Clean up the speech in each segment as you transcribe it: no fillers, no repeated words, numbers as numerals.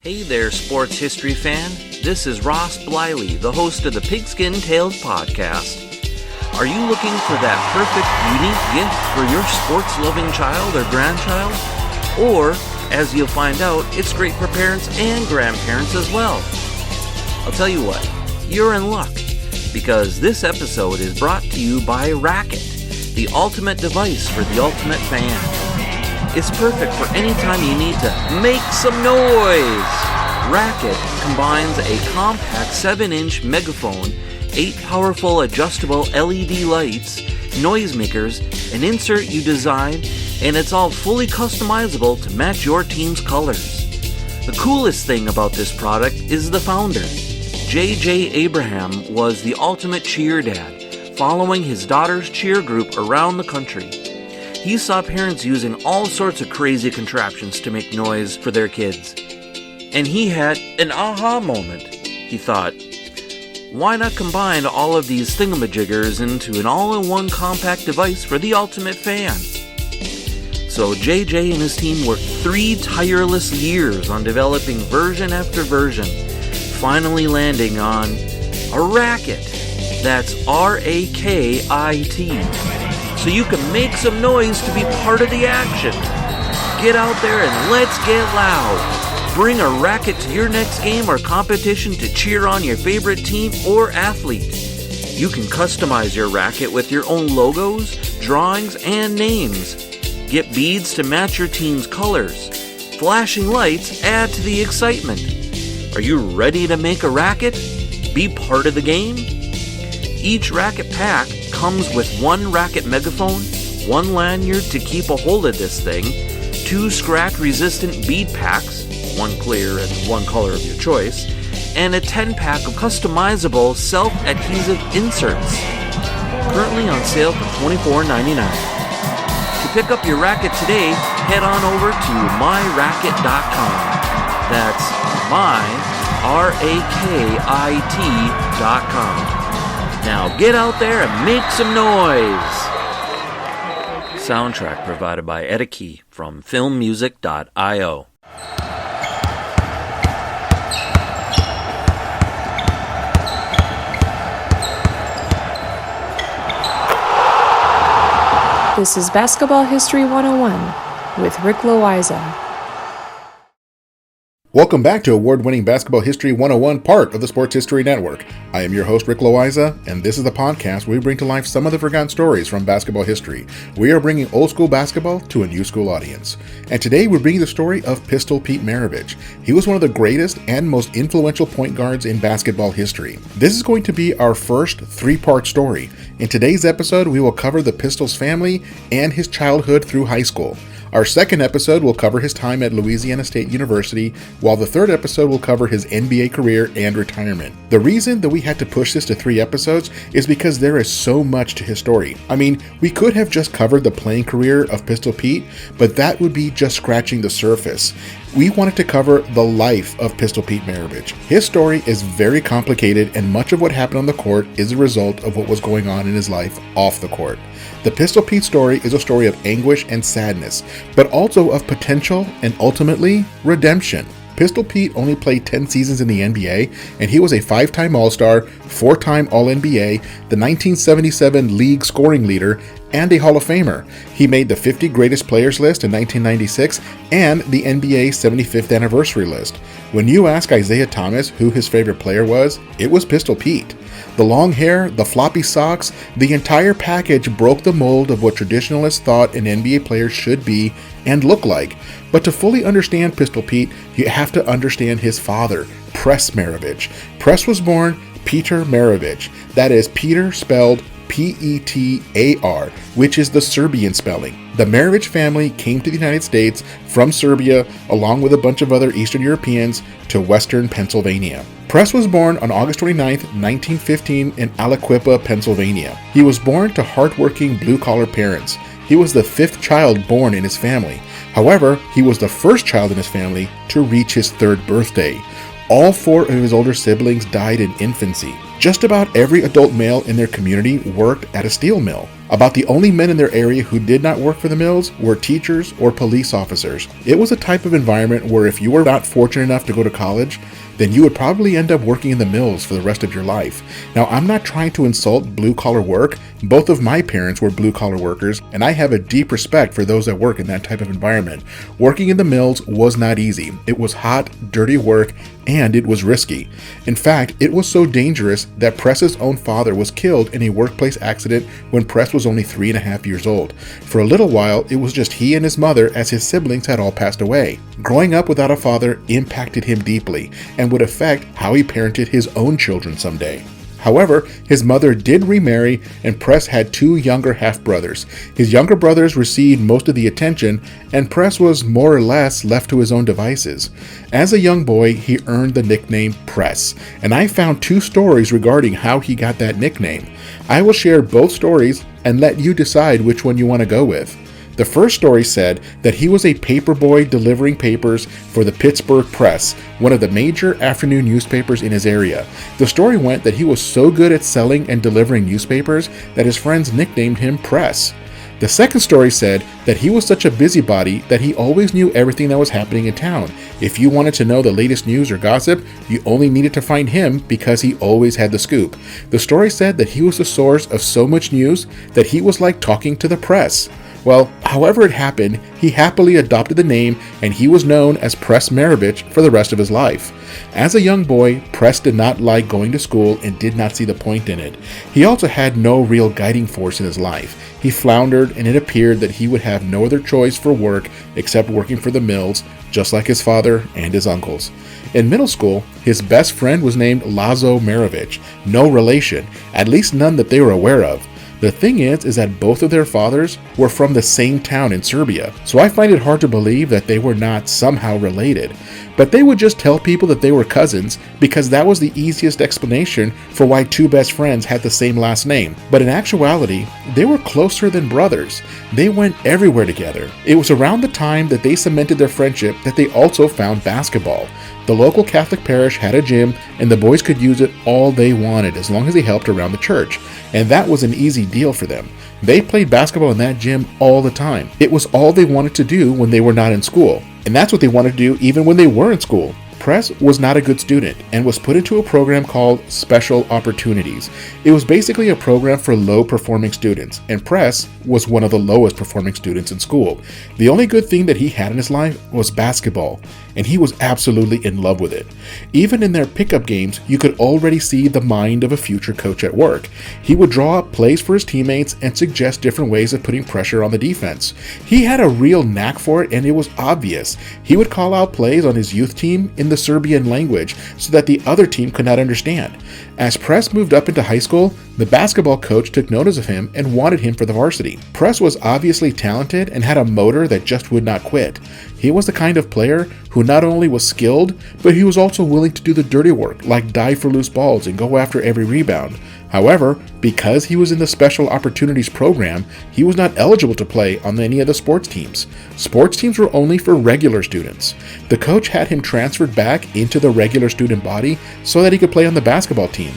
Hey there, sports history fan. This is Ross Bliley, the host of the Pigskin Tales podcast. Are you looking for that perfect, unique gift for your sports-loving child or grandchild? Or, as you'll find out, it's great for parents and grandparents as well. I'll tell you what, you're in luck, because this episode is brought to you by Racket, the ultimate device for the ultimate fan. It's perfect for any time you need to make some noise. Racket combines a compact 7-inch megaphone, 8 powerful adjustable LED lights, noisemakers, an insert you design, and it's all fully customizable to match your team's colors. The coolest thing about this product is the founder. J.J. Abraham was the ultimate cheer dad, following his daughter's cheer group around the country. He saw parents using all sorts of crazy contraptions to make noise for their kids. And he had an aha moment. He thought, why not combine all of these thingamajiggers into an all-in-one compact device for the ultimate fan? So JJ and his team worked 3 tireless years on developing version after version, finally landing on a Racket. That's R-A-K-I-T. So you can make some noise to be part of the action. Get out there and let's get loud. Bring a Racket to your next game or competition to cheer on your favorite team or athlete. You can customize your Racket with your own logos, drawings, and names. Get beads to match your team's colors. Flashing lights add to the excitement. Are you ready to make a Racket? Be part of the game? Each Racket pack comes with 1 Racket megaphone, 1 lanyard to keep a hold of this thing, 2 scratch-resistant bead packs, 1 clear and 1 color of your choice, and a 10-pack of customizable self-adhesive inserts. Currently on sale for $24.99. To pick up your Racket today, head on over to myracket.com. That's myrakeit.com. Now get out there and make some noise! Soundtrack provided by Etta Key from filmmusic.io. This is Basketball History 101 with Rick Loayza. Welcome back to Award-winning Basketball History 101, part of the Sports History Network. I am your host, Rick Loayza, and this is the podcast where we bring to life some of the forgotten stories from basketball history. We are bringing old school basketball to a new school audience. And today we're bringing the story of Pistol Pete Maravich. He was one of the greatest and most influential point guards in basketball history. This is going to be our first 3-part story. In today's episode, we will cover the Pistol's family and his childhood through high school. Our second episode will cover his time at Louisiana State University, while the third episode will cover his NBA career and retirement. The reason that we had to push this to 3 episodes is because there is so much to his story. I mean, we could have just covered the playing career of Pistol Pete, but that would be just scratching the surface. We wanted to cover the life of Pistol Pete Maravich. His story is very complicated, and much of what happened on the court is a result of what was going on in his life off the court. The Pistol Pete story is a story of anguish and sadness, but also of potential and ultimately redemption. Pistol Pete only played 10 seasons in the NBA, and he was a 5-time All-Star, 4-time All-NBA, the 1977 league scoring leader, and a Hall of Famer. He made the 50 Greatest Players list in 1996 and the NBA 75th Anniversary list. When you ask Isaiah Thomas who his favorite player was, it was Pistol Pete. The long hair, the floppy socks, the entire package broke the mold of what traditionalists thought an NBA player should be and look like. But to fully understand Pistol Pete, you have to understand his father, Press Maravich. Press was born Peter Maravich. That is Peter spelled P-E-T-A-R, which is the Serbian spelling. The Maravich family came to the United States from Serbia, along with a bunch of other Eastern Europeans, to Western Pennsylvania. Press was born on August 29, 1915 in Aliquippa, Pennsylvania. He was born to hardworking blue-collar parents. He was the 5th child born in his family. However, he was the first child in his family to reach his 3rd birthday. All 4 of his older siblings died in infancy. Just about every adult male in their community worked at a steel mill. About the only men in their area who did not work for the mills were teachers or police officers. It was a type of environment where if you were not fortunate enough to go to college, then you would probably end up working in the mills for the rest of your life. Now, I'm not trying to insult blue-collar work. Both of my parents were blue-collar workers, and I have a deep respect for those that work in that type of environment. Working in the mills was not easy. It was hot, dirty work, and it was risky. In fact, it was so dangerous that Press's own father was killed in a workplace accident when Press was only 3.5 years old. For a little while, it was just he and his mother, as his siblings had all passed away. Growing up without a father impacted him deeply and would affect how he parented his own children someday. However, his mother did remarry, and Press had 2 younger half-brothers. His younger brothers received most of the attention, and Press was more or less left to his own devices. As a young boy, he earned the nickname Press, and I found 2 stories regarding how he got that nickname. I will share both stories and let you decide which one you want to go with. The first story said that he was a paper boy delivering papers for the Pittsburgh Press, one of the major afternoon newspapers in his area. The story went that he was so good at selling and delivering newspapers that his friends nicknamed him Press. The second story said that he was such a busybody that he always knew everything that was happening in town. If you wanted to know the latest news or gossip, you only needed to find him because he always had the scoop. The story said that he was the source of so much news that he was like talking to the press. Well, however it happened, he happily adopted the name, and he was known as Press Maravich for the rest of his life. As a young boy, Press did not like going to school and did not see the point in it. He also had no real guiding force in his life. He floundered, and it appeared that he would have no other choice for work except working for the mills, just like his father and his uncles. In middle school, his best friend was named Loayza Maravich, no relation, at least none that they were aware of. The thing is that both of their fathers were from the same town in Serbia, so I find it hard to believe that they were not somehow related. But they would just tell people that they were cousins because that was the easiest explanation for why 2 best friends had the same last name. But in actuality, they were closer than brothers. They went everywhere together. It was around the time that they cemented their friendship that they also found basketball. The local Catholic parish had a gym, and the boys could use it all they wanted as long as they helped around the church. And that was an easy deal for them. They played basketball in that gym all the time. It was all they wanted to do when they were not in school. And that's what they wanted to do even when they were in school. Press was not a good student and was put into a program called Special Opportunities. It was basically a program for low-performing students, and Press was one of the lowest-performing students in school. The only good thing that he had in his life was basketball, and he was absolutely in love with it. Even in their pickup games, you could already see the mind of a future coach at work. He would draw up plays for his teammates and suggest different ways of putting pressure on the defense. He had a real knack for it, and it was obvious. He would call out plays on his youth team in the Serbian language so that the other team could not understand. As Press moved up into high school, the basketball coach took notice of him and wanted him for the varsity. Press was obviously talented and had a motor that just would not quit. He was the kind of player who not only was skilled, but he was also willing to do the dirty work, like dive for loose balls and go after every rebound. However, because he was in the Special Opportunities program, he was not eligible to play on any of the sports teams. Sports teams were only for regular students. The coach had him transferred back into the regular student body so that he could play on the basketball team.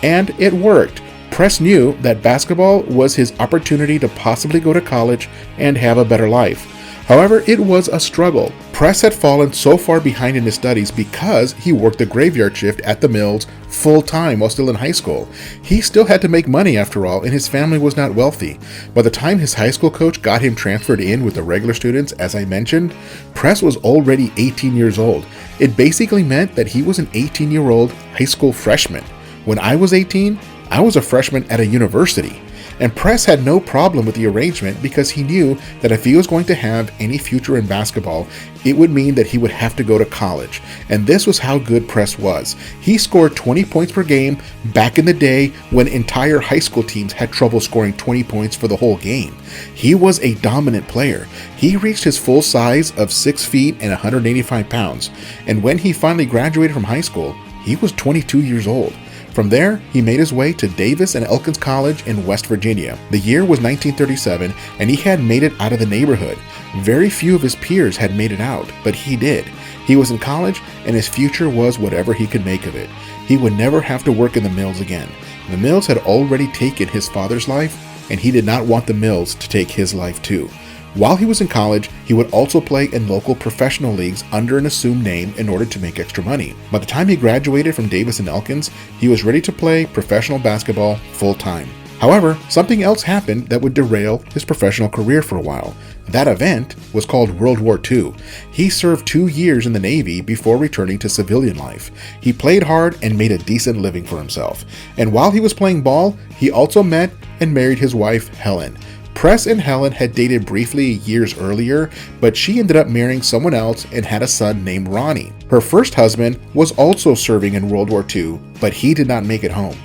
And it worked. Press knew that basketball was his opportunity to possibly go to college and have a better life. However, it was a struggle. Press had fallen so far behind in his studies because he worked the graveyard shift at the mills full-time while still in high school. He still had to make money after all, and his family was not wealthy. By the time his high school coach got him transferred in with the regular students, as I mentioned, Press was already 18 years old. It basically meant that he was an 18-year-old high school freshman. When I was 18, I was a freshman at a university. And Press had no problem with the arrangement because he knew that if he was going to have any future in basketball, it would mean that he would have to go to college. And this was how good Press was. He scored 20 points per game back in the day when entire high school teams had trouble scoring 20 points for the whole game. He was a dominant player. He reached his full size of 6 feet and 185 pounds. And when he finally graduated from high school, he was 22 years old. From there, he made his way to Davis and Elkins College in West Virginia. The year was 1937, and he had made it out of the neighborhood. Very few of his peers had made it out, but he did. He was in college, and his future was whatever he could make of it. He would never have to work in the mills again. The mills had already taken his father's life, and he did not want the Mills to take his life too. While he was in college, he would also play in local professional leagues under an assumed name in order to make extra money. By the time he graduated from Davis and Elkins, he was ready to play professional basketball full-time. However, something else happened that would derail his professional career for a while. That event was called World War II. He served 2 years in the Navy before returning to civilian life. He played hard and made a decent living for himself. And while he was playing ball, he also met and married his wife, Helen. Press and Helen had dated briefly years earlier, but she ended up marrying someone else and had a son named Ronnie. Her first husband was also serving in World War II, but he did not make it home.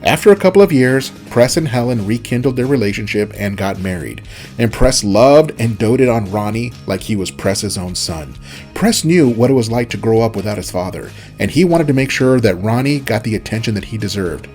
After a couple of years, Press and Helen rekindled their relationship and got married. And Press loved and doted on Ronnie like he was Press's own son. Press knew what it was like to grow up without his father, and he wanted to make sure that Ronnie got the attention that he deserved.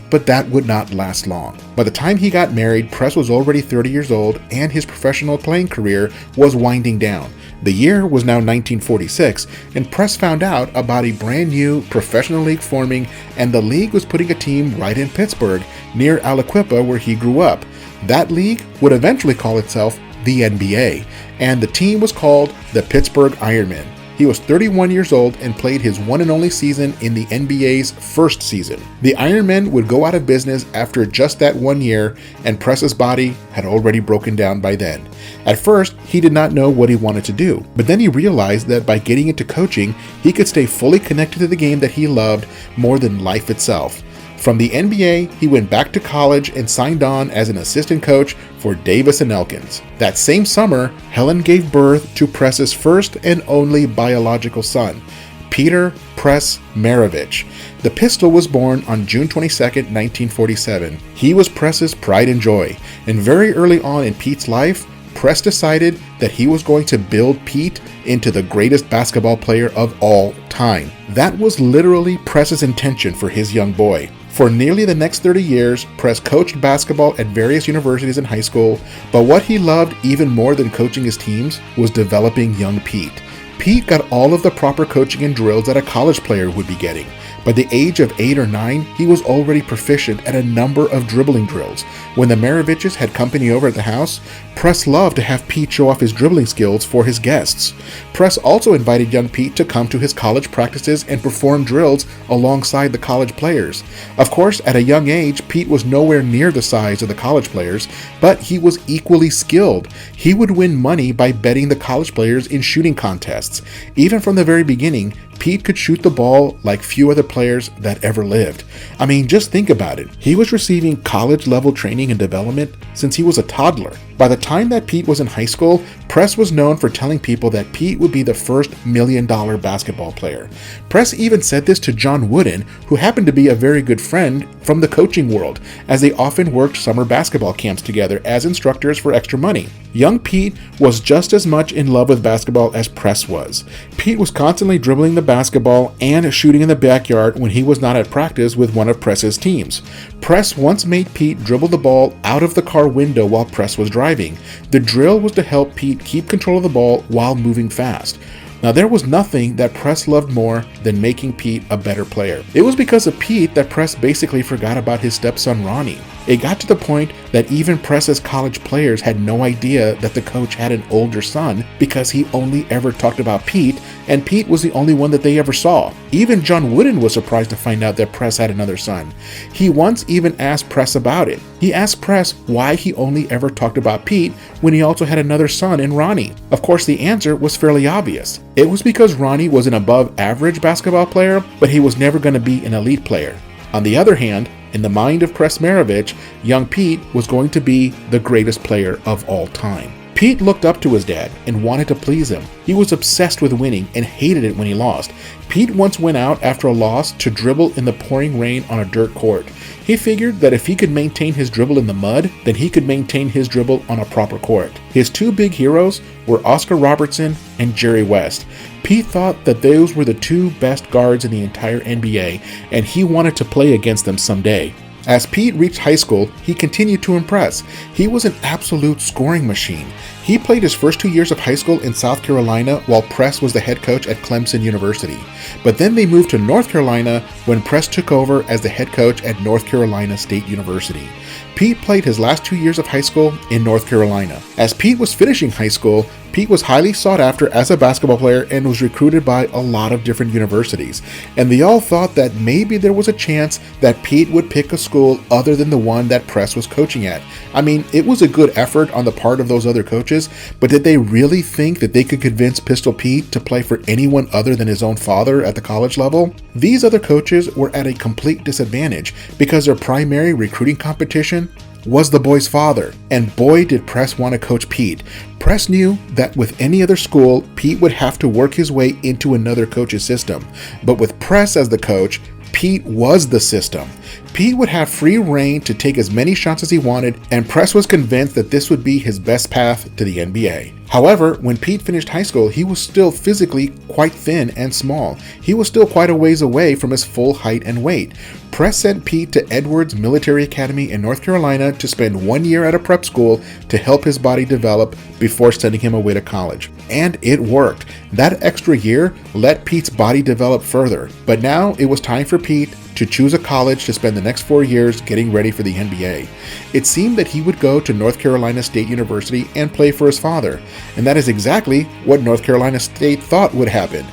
But that would not last long. By the time he got married, Press was already 30 years old and his professional playing career was winding down. The year was now 1946, and Press found out about a brand new professional league forming, and the league was putting a team right in Pittsburgh, near Aliquippa where he grew up. That league would eventually call itself the NBA, and the team was called the Pittsburgh Ironmen. He was 31 years old and played his one and only season in the NBA's first season. The Ironmen would go out of business after just that 1 year, and Press's body had already broken down by then. At first, he did not know what he wanted to do, but then he realized that by getting into coaching, he could stay fully connected to the game that he loved more than life itself. From the NBA, he went back to college and signed on as an assistant coach for Davis and Elkins. That same summer, Helen gave birth to Press's first and only biological son, Peter Press Maravich. The pistol was born on June 22, 1947. He was Press's pride and joy, and very early on in Pete's life, Press decided that he was going to build Pete into the greatest basketball player of all time. That was literally Press's intention for his young boy. For nearly the next 30 years, Press coached basketball at various universities and high school, but what he loved even more than coaching his teams was developing young Pete. Pete got all of the proper coaching and drills that a college player would be getting. By the age of 8 or 9, he was already proficient at a number of dribbling drills. When the Maraviches had company over at the house, Press loved to have Pete show off his dribbling skills for his guests. Press also invited young Pete to come to his college practices and perform drills alongside the college players. Of course, at a young age, Pete was nowhere near the size of the college players, but he was equally skilled. He would win money by betting the college players in shooting contests. Even from the very beginning, Pete could shoot the ball like few other players that ever lived. I mean, just think about it. He was receiving college-level training and development since he was a toddler. By the time that Pete was in high school, Press was known for telling people that Pete would be the first $1 million basketball player. Press even said this to John Wooden, who happened to be a very good friend from the coaching world, as they often worked summer basketball camps together as instructors for extra money. Young Pete was just as much in love with basketball as Press was. Pete was constantly dribbling the basketball and shooting in the backyard when he was not at practice with one of Press's teams. Press once made Pete dribble the ball out of the car window while Press was driving. The drill was to help Pete keep control of the ball while moving fast. Now, there was nothing that Press loved more than making Pete a better player. It was because of Pete that Press basically forgot about his stepson Ronnie. It got to the point that even Press's college players had no idea that the coach had an older son because he only ever talked about Pete, and Pete was the only one that they ever saw. Even John Wooden was surprised to find out that Press had another son. He once even asked Press about it. He asked Press why he only ever talked about Pete when he also had another son in Ronnie. Of course, the answer was fairly obvious. It was because Ronnie was an above average basketball player, but he was never going to be an elite player. On the other hand, in the mind of Press Maravich, young Pete was going to be the greatest player of all time. Pete looked up to his dad and wanted to please him. He was obsessed with winning and hated it when he lost. Pete once went out after a loss to dribble in the pouring rain on a dirt court. He figured that if he could maintain his dribble in the mud, then he could maintain his dribble on a proper court. His two big heroes were Oscar Robertson and Jerry West. Pete thought that those were the two best guards in the entire NBA, and he wanted to play against them someday. As Pete reached high school, he continued to impress. He was an absolute scoring machine. He played his first 2 years of high school in South Carolina while Press was the head coach at Clemson University. But then they moved to North Carolina when Press took over as the head coach at North Carolina State University. Pete played his last 2 years of high school in North Carolina. As Pete was finishing high school, Pete was highly sought after as a basketball player and was recruited by a lot of different universities. And they all thought that maybe there was a chance that Pete would pick a school other than the one that Press was coaching at. I mean, it was a good effort on the part of those other coaches, but did they really think that they could convince Pistol Pete to play for anyone other than his own father at the college level? These other coaches were at a complete disadvantage because their primary recruiting competition was the boy's father, and boy did Press want to coach Pete. Press knew that with any other school, Pete would have to work his way into another coach's system, but with Press as the coach, Pete was the system. Pete would have free reign to take as many shots as he wanted, and Press was convinced that this would be his best path to the NBA. However, when Pete finished high school, he was still physically quite thin and small. He was still quite a ways away from his full height and weight. Press sent Pete to Edwards Military Academy in North Carolina to spend 1 year at a prep school to help his body develop before sending him away to college. And it worked. That extra year let Pete's body develop further. But now it was time for Pete to choose a college to spend the next 4 years getting ready for the NBA. It seemed that he would go to North Carolina State University and play for his father, and that is exactly what North Carolina State thought would happen.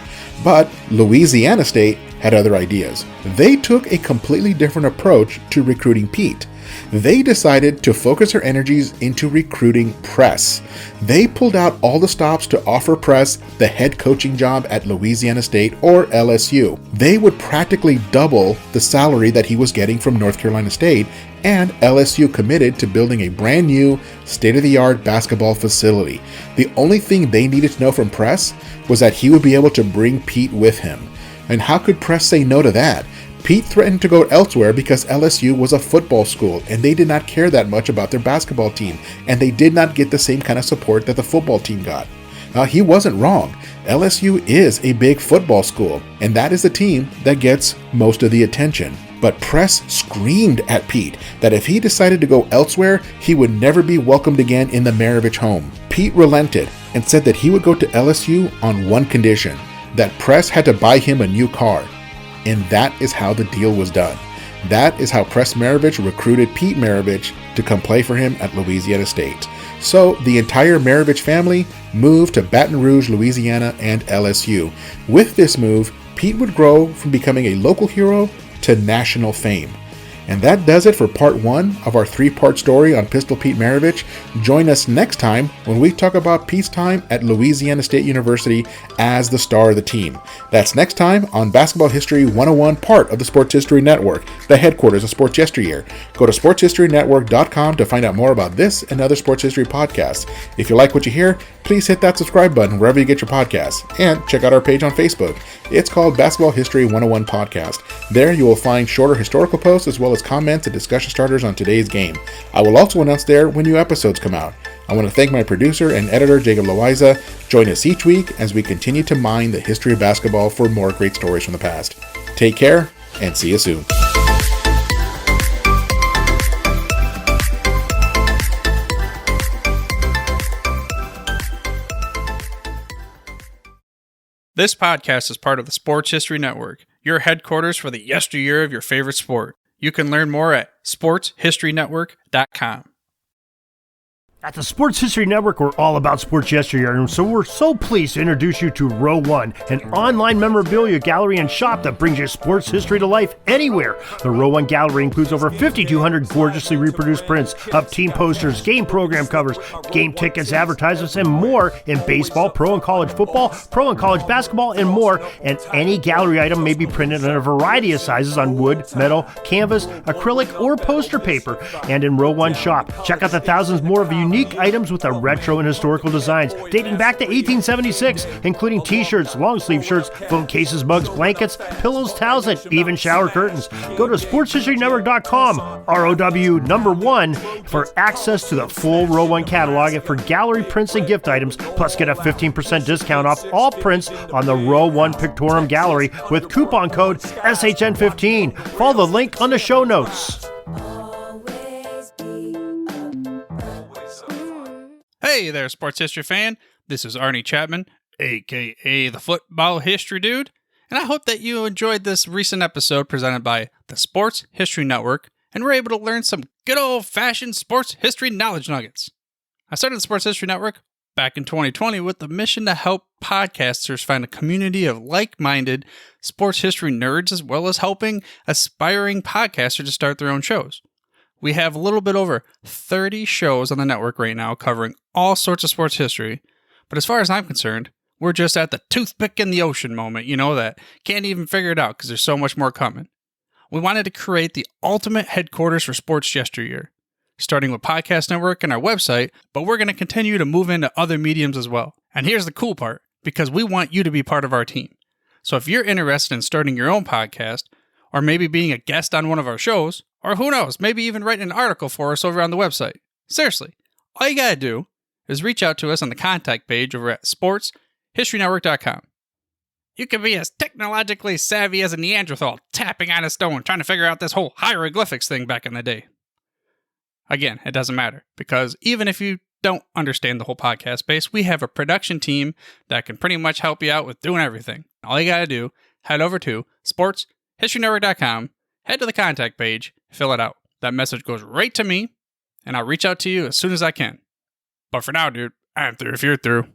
But Louisiana State had other ideas. They took a completely different approach to recruiting Pete. They decided to focus their energies into recruiting Press. They pulled out all the stops to offer Press the head coaching job at Louisiana State or LSU. They would practically double the salary that he was getting from North Carolina State, and LSU committed to building a brand new, state-of-the-art basketball facility. The only thing they needed to know from Press was that he would be able to bring Pete with him. And how could Press say no to that? Pete threatened to go elsewhere because LSU was a football school and they did not care that much about their basketball team, and they did not get the same kind of support that the football team got. He wasn't wrong. LSU is a big football school, and that is the team that gets most of the attention. But Press screamed at Pete that if he decided to go elsewhere, he would never be welcomed again in the Maravich home. Pete relented and said that he would go to LSU on one condition, that Press had to buy him a new car. And that is how the deal was done. That is how Press Maravich recruited Pete Maravich to come play for him at Louisiana State. So the entire Maravich family moved to Baton Rouge, Louisiana and LSU. With this move, Pete would grow from becoming a local hero to national fame. And that does it for part 1 of our 3-part story on Pistol Pete Maravich. Join us next time when we talk about Pete's time at Louisiana State University as the star of the team. That's next time on Basketball History 101, part of the Sports History Network, the headquarters of Sports Yesteryear. Go to sportshistorynetwork.com to find out more about this and other sports history podcasts. If you like what you hear, please hit that subscribe button wherever you get your podcasts, and check out our page on Facebook. It's called Basketball History 101 Podcast. There you will find shorter historical posts as well as comments and discussion starters on today's game. I will also announce there when new episodes come out. I want to thank my producer and editor, Jacob Loayza. Join us each week as we continue to mine the history of basketball for more great stories from the past. Take care, and see you soon. This podcast is part of the Sports History Network, your headquarters for the yesteryear of your favorite sport. You can learn more at sportshistorynetwork.com. At the Sports History Network, we're all about sports yesteryear, and so we're so pleased to introduce you to Row One, an online memorabilia gallery and shop that brings your sports history to life anywhere. The Row One gallery includes over 5,200 gorgeously reproduced prints of team posters, game program covers, game tickets, advertisements, and more in baseball, pro and college football, pro and college basketball, and more. And any gallery item may be printed in a variety of sizes on wood, metal, canvas, acrylic, or poster paper. And in Row One shop, check out the thousands more of unique items with the retro and historical designs dating back to 1876, including t-shirts, long sleeve shirts, phone cases, mugs, blankets, pillows, towels, and even shower curtains. Go to sportshistorynetwork.com, ROW1, for access to the full Row One catalog for gallery prints and gift items, plus get a 15% discount off all prints on the Row One Pictorium Gallery with coupon code SHN15. Follow the link on the show notes. Hey there, sports history fan. This is Arnie Chapman, aka the Football History Dude, and I hope that you enjoyed this recent episode presented by the Sports History Network and we're able to learn some good old-fashioned sports history knowledge nuggets. I started the Sports History Network back in 2020 with the mission to help podcasters find a community of like-minded sports history nerds, as well as helping aspiring podcasters to start their own shows. We have a little bit over 30 shows on the network right now covering all sorts of sports history, but as far as I'm concerned, we're just at the toothpick in the ocean moment, that can't even figure it out because there's so much more coming. We wanted to create the ultimate headquarters for sports yesteryear, starting with Podcast Network and our website, but we're going to continue to move into other mediums as well. And here's the cool part, because we want you to be part of our team. So if you're interested in starting your own podcast, or maybe being a guest on one of our shows, or who knows, maybe even writing an article for us over on the website. Seriously, all you gotta do is reach out to us on the contact page over at sportshistorynetwork.com. You can be as technologically savvy as a Neanderthal tapping on a stone trying to figure out this whole hieroglyphics thing back in the day. Again, it doesn't matter, because even if you don't understand the whole podcast space, we have a production team that can pretty much help you out with doing everything. All you gotta do, head over to sportshistorynetwork.com, head to the contact page, fill it out. That message goes right to me, and I'll reach out to you as soon as I can. But for now, dude, I'm through if you're through.